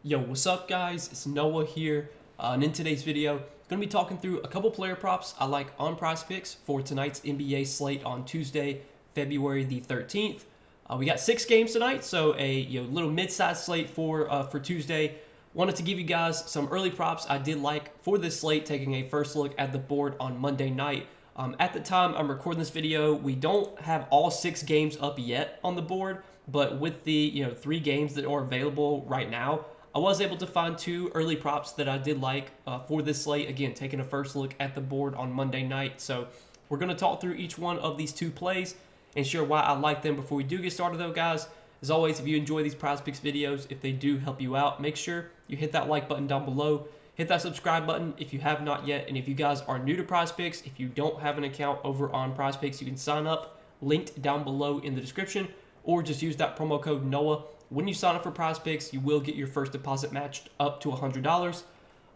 Yo, what's up guys? It's Noah here, and in today's video, I'm going to be talking through a couple player props I like on Prizepicks for tonight's NBA slate on Tuesday, February the 13th. We got 6 games tonight, so a little mid-sized slate for Tuesday. Wanted to give you guys some early props I did like for this slate, taking a first look at the board on Monday night. At the time I'm recording this video, we don't have all 6 games up yet on the board, but with the 3 games that are available right now, I was able to find 2 early props that I did like for this slate. Again, taking a first look at the board on Monday night. So we're going to talk through each one of these 2 plays and share why I like them before we do get started though, guys. As always, if you enjoy these Prizepicks videos, if they do help you out, make sure you hit that like button down below. Hit that subscribe button if you have not yet. And if you guys are new to Prizepicks, if you don't have an account over on Prizepicks, you can sign up, linked down below in the description, or just use that promo code NOAH. When you sign up for Prizepicks, you will get your first deposit matched up to $100.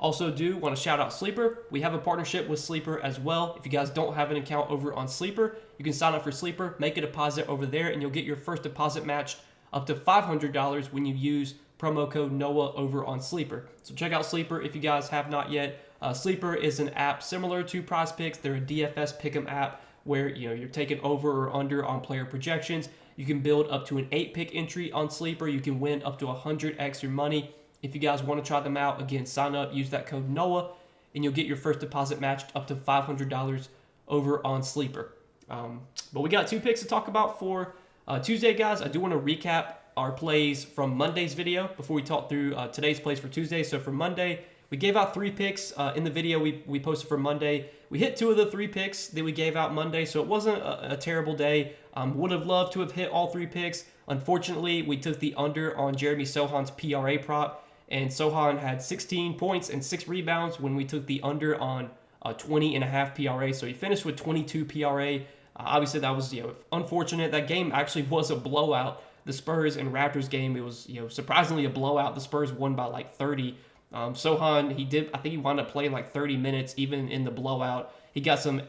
Also do want to shout out Sleeper. We have a partnership with Sleeper as well. If you guys don't have an account over on Sleeper, you can sign up for Sleeper, make a deposit over there, and you'll get your first deposit matched up to $500 when you use promo code NOAH over on Sleeper. So check out Sleeper if you guys have not yet. Sleeper is an app similar to Prizepicks. They're a DFS pick'em app where you're taking over or under on player projections. You can build up to an 8-pick entry on Sleeper. You can win up to 100x your money. If you guys want to try them out, again, sign up, use that code NOAH, and you'll get your first deposit matched up to $500 over on Sleeper. But we got 2 picks to talk about for Tuesday, guys. I do want to recap our plays from Monday's video before we talk through today's plays for Tuesday. So for Monday, we gave out 3 picks in the video we posted for Monday. We hit 2 of the 3 picks that we gave out Monday, so it wasn't a terrible day. Would have loved to have hit all 3 picks. Unfortunately, we took the under on Jeremy Sohan's PRA prop, and Sohan had 16 points and 6 rebounds when we took the under on 20.5 PRA. So he finished with 22 PRA. Obviously, that was unfortunate. That game actually was a blowout. The Spurs and Raptors game, it was surprisingly a blowout. The Spurs won by like 30. Sohan, I think he wound up playing like 30 minutes even in the blowout. He got some.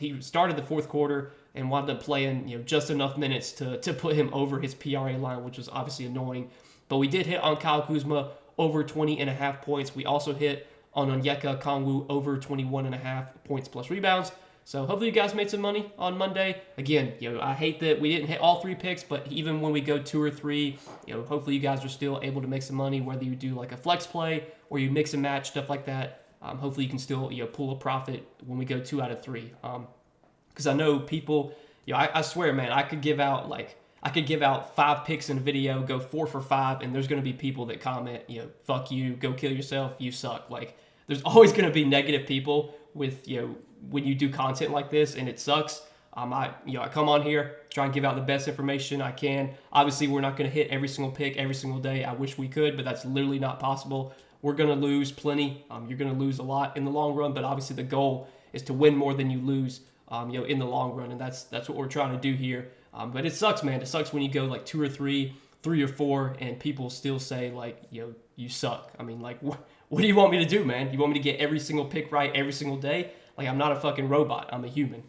He started the fourth quarter and wound up playing just enough minutes to put him over his PRA line, which was obviously annoying. But we did hit on Kyle Kuzma over 20.5 points. We also hit on Onyeka Okongwu over 21.5 points plus rebounds. So hopefully you guys made some money on Monday. Again, I hate that we didn't hit all 3 picks, but even when we go 2 or 3, hopefully you guys are still able to make some money, whether you do like a flex play or you mix and match, stuff like that. Hopefully you can still pull a profit when we go 2 out of 3. Because I know people, I swear, man, I could give out 5 picks in a video, go 4 for 5, and there's going to be people that comment, fuck you, go kill yourself, you suck. Like, there's always going to be negative people with, when you do content like this and it sucks. I come on here, try and give out the best information I can. Obviously, we're not going to hit every single pick every single day. I wish we could, but that's literally not possible. We're going to lose plenty. You're going to lose a lot in the long run, but obviously the goal is to win more than you lose, in the long run, and that's what we're trying to do here. But it sucks, man. It sucks when you go like 2 or 3, 3 or 4, and people still say like, you suck. I mean, like, what do you want me to do, man? You want me to get every single pick right every single day? Like, I'm not a fucking robot. I'm a human.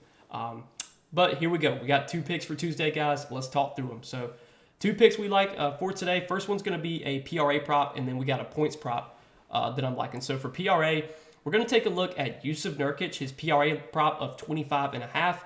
But here we go. We got 2 picks for Tuesday, guys. Let's talk through them. So 2 picks we like for today. First one's going to be a PRA prop, and then we got a points prop that I'm liking. So for PRA, we're going to take a look at Yusuf Nurkic, his PRA prop of 25.5.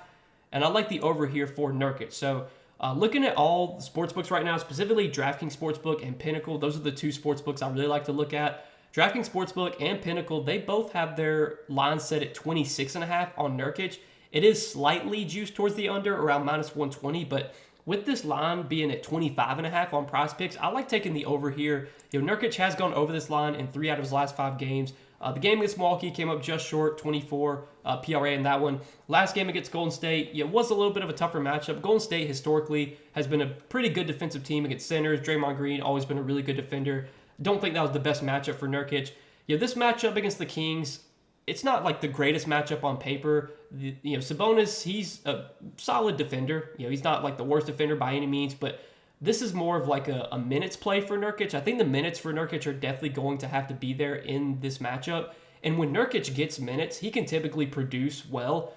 And I like the over here for Nurkic. So looking at all the sportsbooks right now, specifically DraftKings Sportsbook and Pinnacle, those are the 2 sportsbooks I really like to look at. DraftKings Sportsbook and Pinnacle, they both have their line set at 26.5 on Nurkic. It is slightly juiced towards the under, around minus 120, but with this line being at 25.5 on Prizepicks, I like taking the over here. Nurkic has gone over this line in 3 out of his last 5 games. The game against Milwaukee came up just short, 24 PRA in that one. Last game against Golden State, it was a little bit of a tougher matchup. Golden State historically has been a pretty good defensive team against centers. Draymond Green always been a really good defender. Don't think that was the best matchup for Nurkic. This matchup against the Kings, it's not like the greatest matchup on paper. Sabonis, he's a solid defender. He's not like the worst defender by any means, but this is more of like a minutes play for Nurkic. I think the minutes for Nurkic are definitely going to have to be there in this matchup. And when Nurkic gets minutes, he can typically produce well,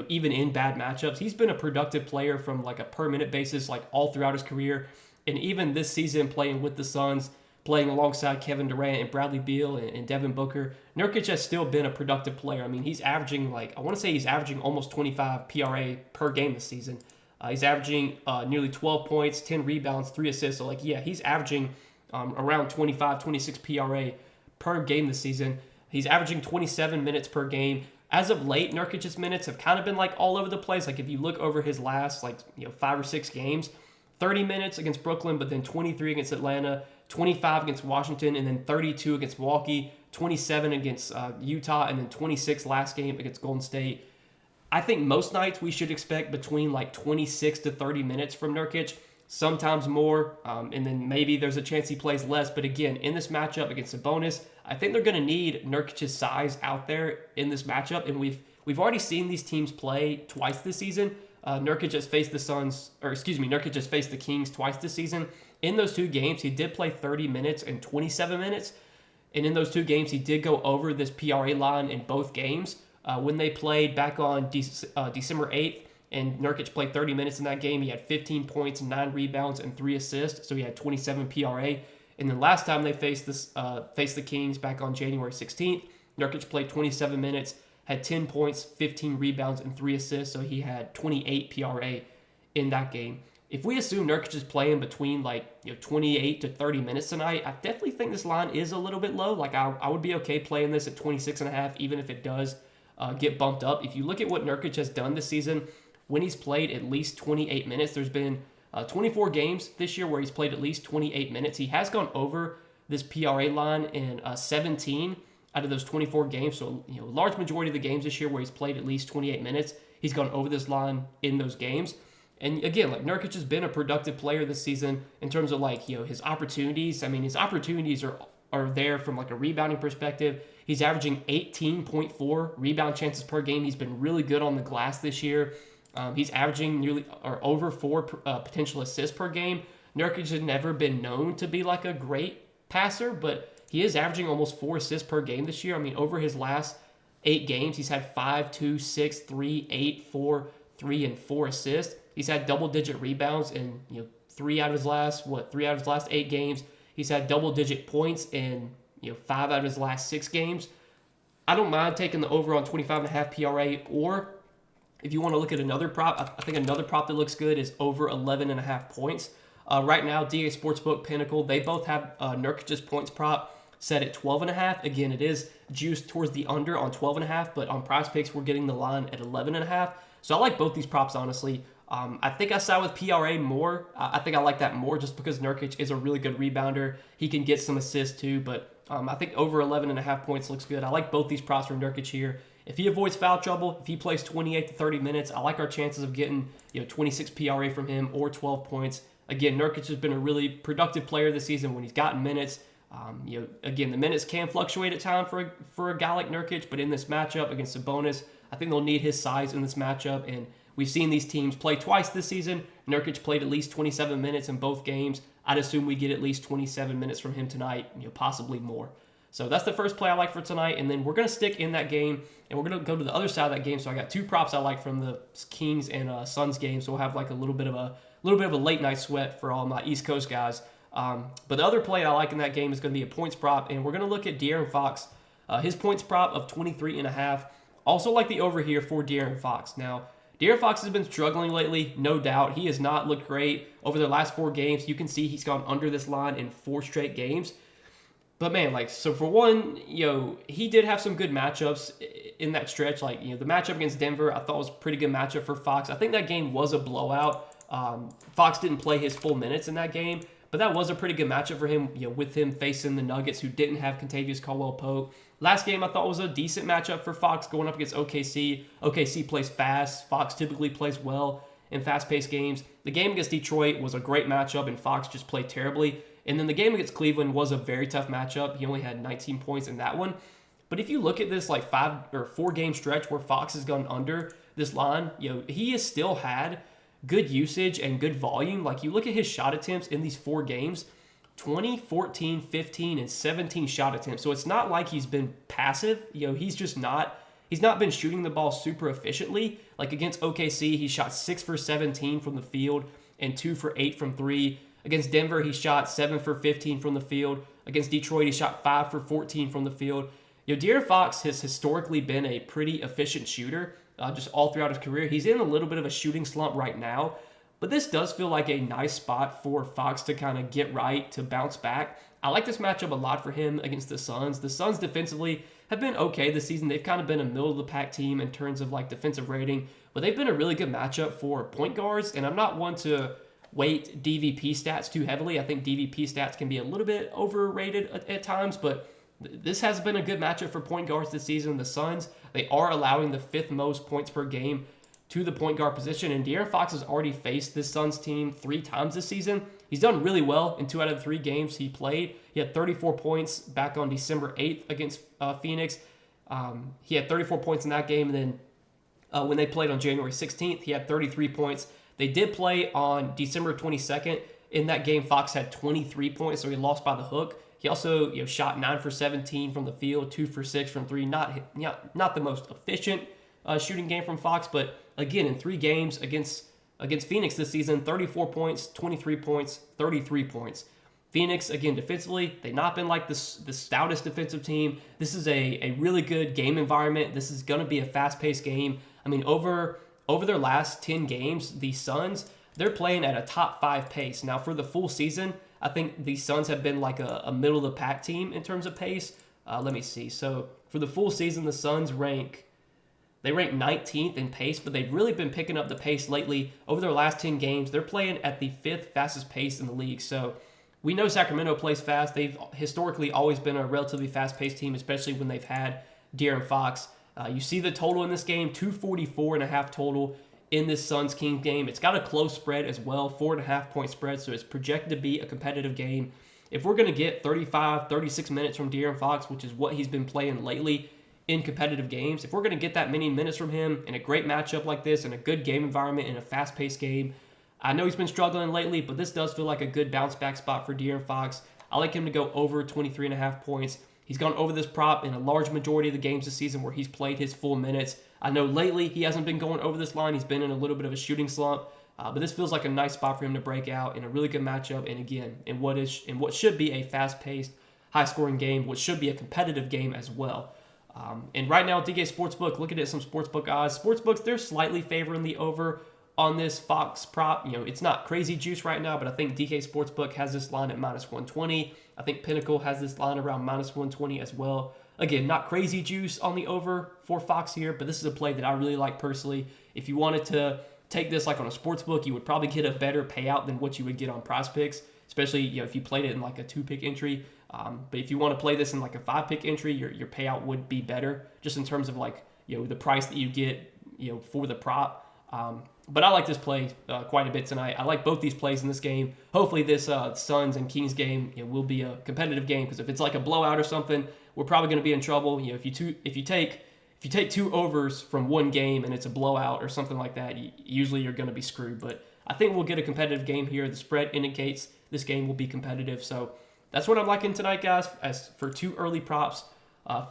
even in bad matchups. He's been a productive player from like a per minute basis, like all throughout his career. And even this season playing with the Suns, playing alongside Kevin Durant and Bradley Beal and Devin Booker, Nurkic has still been a productive player. I mean, he's averaging I want to say he's averaging almost 25 PRA per game this season. He's averaging nearly 12 points, 10 rebounds, 3 assists. So, he's averaging around 25, 26 PRA per game this season. He's averaging 27 minutes per game. As of late, Nurkic's minutes have kind of been all over the place. If you look over his last 5 or 6 games, 30 minutes against Brooklyn, but then 23 against Atlanta, 25 against Washington, and then 32 against Milwaukee, 27 against Utah, and then 26 last game against Golden State. I think most nights we should expect between 26 to 30 minutes from Nurkic, sometimes more, and then maybe there's a chance he plays less. But again, in this matchup against Sabonis, I think they're going to need Nurkic's size out there in this matchup, and we've already seen these teams play twice this season. Nurkic has faced Nurkic has faced the Kings twice this season. In those 2 games, he did play 30 minutes and 27 minutes, and in those 2 games, he did go over this PRA line in both games. When they played back on December 8th, and Nurkic played 30 minutes in that game, he had 15 points, 9 rebounds, and 3 assists, so he had 27 PRA. And then last time they faced the Kings back on January 16th, Nurkic played 27 minutes, had 10 points, 15 rebounds, and 3 assists, so he had 28 PRA in that game. If we assume Nurkic is playing between 28 to 30 minutes tonight, I definitely think this line is a little bit low. I would be okay playing this at 26.5, even if it does get bumped up. If you look at what Nurkic has done this season, when he's played at least 28 minutes, there's been 24 games this year where he's played at least 28 minutes. He has gone over this PRA line in 17 out of those 24 games. So, a large majority of the games this year where he's played at least 28 minutes, he's gone over this line in those games. And again, Nurkic has been a productive player this season in terms of his opportunities. I mean, his opportunities are there from a rebounding perspective. He's averaging 18.4 rebound chances per game. He's been really good on the glass this year. He's averaging nearly or over 4 potential assists per game. Nurkic has never been known to be a great passer, but he is averaging almost 4 assists per game this year. I mean, over his last 8 games, he's had 5, 2, 6, 3, 8, 4, 3, and 4 assists. He's had double-digit rebounds in 3 out of his last 8 games. He's had double-digit points in 5 out of his last 6 games. I don't mind taking the over on 25.5 PRA, or if you want to look at another prop, I think another prop that looks good is over 11.5 points. Right now, DA Sportsbook, Pinnacle, they both have Nurkic's points prop set at 12.5. Again, it is juiced towards the under on 12.5, but on Prizepicks, we're getting the line at 11.5. So I like both these props, honestly. I think I side with PRA more. I think I like that more just because Nurkic is a really good rebounder. He can get some assists too, but I think over 11.5 points looks good. I like both these props from Nurkic here. If he avoids foul trouble, if he plays 28 to 30 minutes, I like our chances of getting 26 PRA from him or 12 points. Again, Nurkic has been a really productive player this season when he's gotten minutes. Again, the minutes can fluctuate at times for a guy like Nurkic, but in this matchup against Sabonis, I think they'll need his size in this matchup, and we've seen these teams play twice this season. Nurkic played at least 27 minutes in both games. I'd assume we get at least 27 minutes from him tonight, possibly more. So that's the first play I like for tonight, and then we're going to stick in that game, and we're going to go to the other side of that game. So I got 2 props I like from the Kings and Suns game, so we'll have a little bit of a late night sweat for all my East Coast guys. But the other play I like in that game is going to be a points prop, and we're going to look at De'Aaron Fox. His points prop of 23.5. Also like the over here for De'Aaron Fox. Now, De'Aaron Fox has been struggling lately, no doubt. He has not looked great over the last 4 games. You can see he's gone under this line in 4 straight games. But man, so for one, he did have some good matchups in that stretch. The matchup against Denver, I thought was a pretty good matchup for Fox. I think that game was a blowout. Fox didn't play his full minutes in that game, but that was a pretty good matchup for him, with him facing the Nuggets, who didn't have Kentavious Caldwell-Pope. Last game I thought was a decent matchup for Fox going up against OKC. OKC plays fast. Fox typically plays well in fast-paced games. The game against Detroit was a great matchup, and Fox just played terribly. And then the game against Cleveland was a very tough matchup. He only had 19 points in that one. But if you look at this 5 or 4 game stretch where Fox has gone under this line, he has still had good usage and good volume. You look at his shot attempts in these 4 games, 20, 14, 15, and 17 shot attempts. So it's not like he's been passive. He's not been shooting the ball super efficiently. Against OKC, he shot 6 for 17 from the field and 2 for 8 from 3. Against Denver, he shot 7 for 15 from the field, Against Detroit, he shot 5 for 14 from the field. De'Aaron Fox has historically been a pretty efficient shooter just all throughout his career. He's in a little bit of a shooting slump right now, but this does feel like a nice spot for Fox to kind of get right, to bounce back. I like this matchup a lot for him against the Suns. The Suns defensively have been okay this season. They've kind of been a middle-of-the-pack team in terms of like defensive rating, but they've been a really good matchup for point guards, and I'm not one to weight DVP stats too heavily. I think DVP stats can be a little bit overrated at times, but this has been a good matchup for point guards this season. The Suns, they are allowing the 5th most points per game to the point guard position, and De'Aaron Fox has already faced this Suns team 3 times this season. He's done really well in 2 out of the 3 games he played. He had 34 points back on December 8th against Phoenix. He had 34 points in that game, and then when they played on January 16th, he had 33 points. They did play on December 22nd. In that game, Fox had 23 points, so he lost by the hook. He also shot 9 for 17 from the field, 2 for 6 from 3. Not the most efficient shooting game from Fox, but again, in 3 games against Phoenix this season, 34 points, 23 points, 33 points. Phoenix, again, defensively, they've not been like the stoutest defensive team. This is a really good game environment. This is going to be a fast-paced game. I mean, over their last 10 games, the Suns, they're playing at a top 5 pace. Now, for the full season, I think the Suns have been like a middle-of-the-pack team in terms of pace. Let me see. So, for the full season, the Suns rank 19th in pace, but they've really been picking up the pace lately. Over their last 10 games, they're playing at the 5th fastest pace in the league. So, we know Sacramento plays fast. They've historically always been a relatively fast-paced team, especially when they've had De'Aaron Fox. You see the total in this game, 244.5 total in this Suns-Kings game. It's got a close spread as well, 4.5-point spread, so it's projected to be a competitive game. If we're going to get 35, 36 minutes from De'Aaron Fox, which is what he's been playing lately in competitive games, if we're going to get that many minutes from him in a great matchup like this, in a good game environment, in a fast-paced game, I know he's been struggling lately, but this does feel like a good bounce-back spot for De'Aaron Fox. I like him to go over 23.5 points. He's gone over this prop in a large majority of the games this season where he's played his full minutes. I know lately he hasn't been going over this line. He's been in a little bit of a shooting slump, but this feels like a nice spot for him to break out in a really good matchup. And again, in what should be a fast-paced, high-scoring game, what should be a competitive game as well. And right now, DK Sportsbook, looking at some sportsbook odds. Sportsbooks, they're slightly favoring the over on this Fox prop. It's not crazy juice right now, but I think DK Sportsbook has this line at -120. I think Pinnacle has this line around -120 as well. Again, not crazy juice on the over for Fox here, but this is a play that I really like personally. If you wanted to take this like on a sportsbook, you would probably get a better payout than what you would get on Prizepicks, especially if you played it in like a 2-pick entry. But if you want to play this in like a 5-pick entry, your payout would be better just in terms of like the price that you get for the prop. But I like this play quite a bit tonight. I like both these plays in this game. Hopefully this Suns and Kings game will be a competitive game, because if it's like a blowout or something, we're probably going to be in trouble. If you take 2 overs from one game and it's a blowout or something like that, usually you're going to be screwed. But I think we'll get a competitive game here. The spread indicates this game will be competitive. So that's what I'm liking tonight, guys. As for 2 early props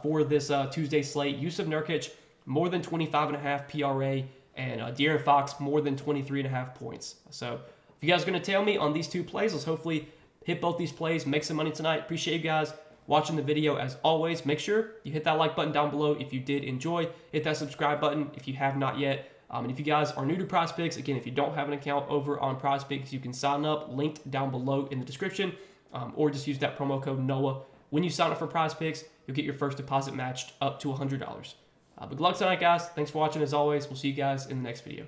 for this Tuesday slate, Yusuf Nurkic, more than 25.5 PRA, and De'Aaron Fox, more than 23.5 points. So if you guys are going to tail me on these 2 plays, let's hopefully hit both these plays, make some money tonight. Appreciate you guys watching the video as always. Make sure you hit that like button down below if you did enjoy. Hit that subscribe button if you have not yet. And if you guys are new to Prizepicks, again, if you don't have an account over on Prizepicks, you can sign up, linked down below in the description, or just use that promo code NOAH. When you sign up for Prizepicks, you'll get your first deposit matched up to $100. But good luck tonight, guys. Thanks for watching as always. We'll see you guys in the next video.